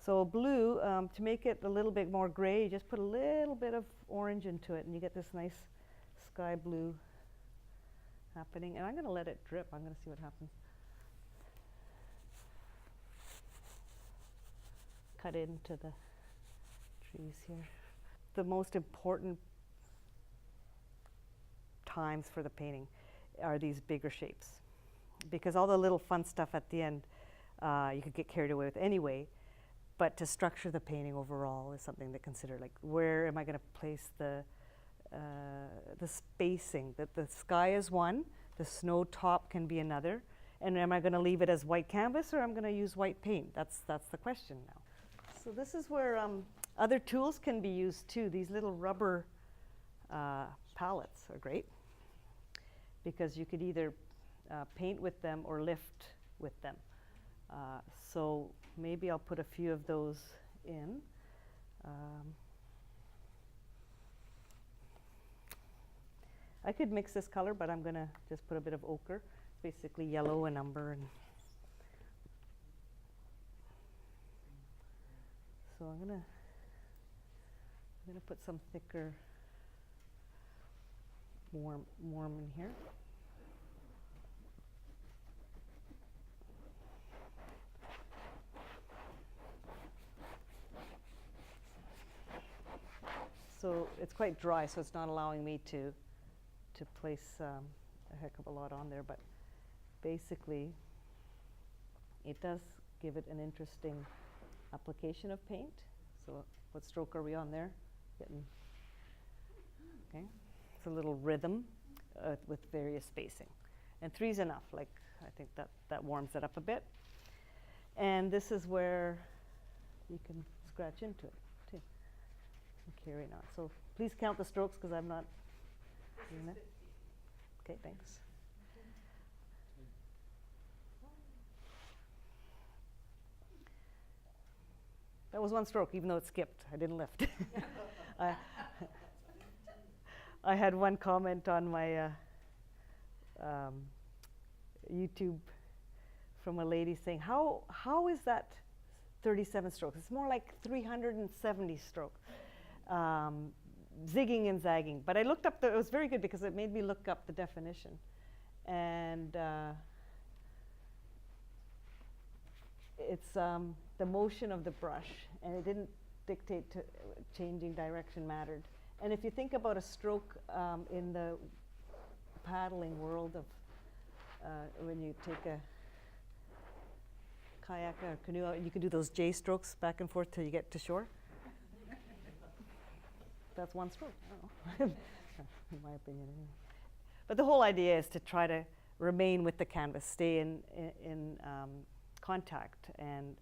So blue, to make it a little bit more gray, you just put a little bit of orange into it and you get this nice sky blue happening. And I'm going to let it drip. I'm going to see what happens. Cut into the trees here. The most important times for the painting are these bigger shapes, because all the little fun stuff at the end you could get carried away with anyway, but to structure the painting overall is something to consider. Like, where am I going to place the spacing? That the sky is one, the snow top can be another, and am I going to leave it as white canvas or am I going to use white paint? That's the question now. So this is where other tools can be used too. These little rubber palettes are great, because you could either paint with them or lift with them. So maybe I'll put a few of those in. I could mix this color, but I'm going to just put a bit of ochre, basically yellow and umber. And so I'm going to put some thicker warm in here. So it's quite dry, so it's not allowing me to place a heck of a lot on there, but basically it does give it an interesting application of paint. So what stroke are we on there? Getting, okay. It's a little rhythm with various spacing. And 3's enough. Like, I think that warms it up a bit. And this is where you can scratch into it too. And carry on. So please count the strokes, because I'm not doing that. Okay, thanks. That was one stroke, even though it skipped. I didn't lift. I had one comment on my YouTube from a lady saying, how is that 37 strokes? It's more like 370 strokes. Zigging and zagging. But I looked up, it was very good because it made me look up the definition. And it's the motion of the brush, and it didn't dictate to changing direction mattered. And if you think about a stroke in the paddling world of when you take a kayak or canoe out, and you can do those J strokes back and forth till you get to shore. That's one stroke, I don't know, in my opinion. Anyway. But the whole idea is to try to remain with the canvas, stay in contact, and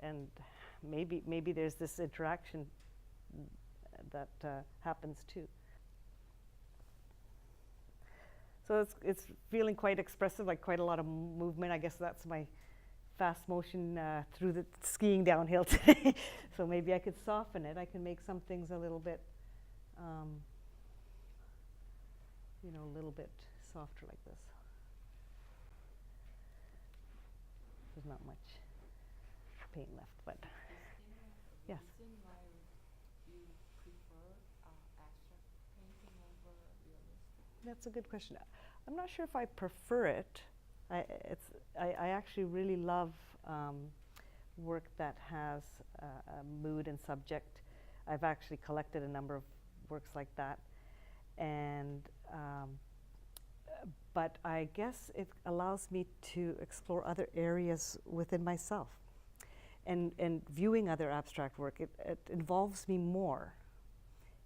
maybe there's this interaction that happens too. So it's feeling quite expressive, like quite a lot of movement. I guess that's my fast motion through the skiing downhill today. So maybe I could soften it. I can make some things a little bit, a little bit softer like this. There's not much paint left, but yes. Why you prefer abstract painting over realistic? That's a good question. I'm not sure if I prefer it. I actually really love work that has a mood and subject. I've actually collected a number of works like that, and but I guess it allows me to explore other areas within myself, and viewing other abstract work. It involves me more.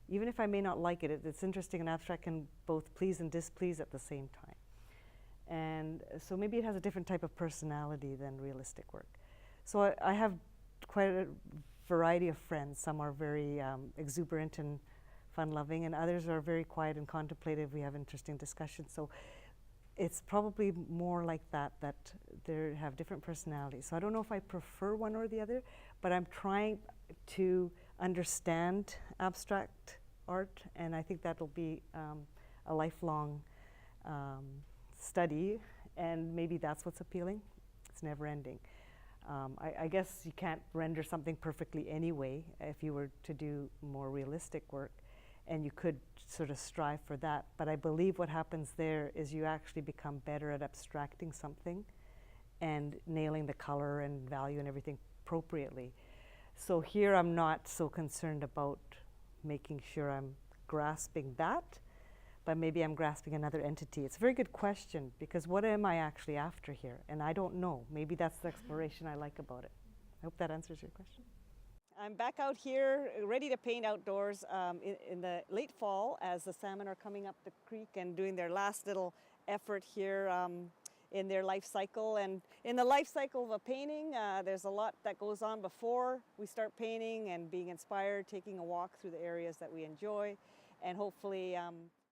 Even if I may not like it, it's interesting, and abstract can both please and displease at the same time. And so maybe it has a different type of personality than realistic work. So I have quite a variety of friends. Some are very exuberant and fun-loving, and others are very quiet and contemplative. We have interesting discussions. So it's probably more like that they have different personalities. So I don't know if I prefer one or the other, but I'm trying to understand abstract art, and I think that'll be a lifelong study, and maybe that's what's appealing. It's never ending. I guess you can't render something perfectly anyway if you were to do more realistic work, and you could sort of strive for that. But I believe what happens there is you actually become better at abstracting something and nailing the color and value and everything appropriately. So here I'm not so concerned about making sure I'm grasping that, but maybe I'm grasping another entity. It's a very good question, because what am I actually after here? And I don't know. Maybe that's the exploration I like about it. I hope that answers your question. I'm back out here, ready to paint outdoors in the late fall as the salmon are coming up the creek and doing their last little effort here in their life cycle. And in the life cycle of a painting, there's a lot that goes on before we start painting and being inspired, taking a walk through the areas that we enjoy, and hopefully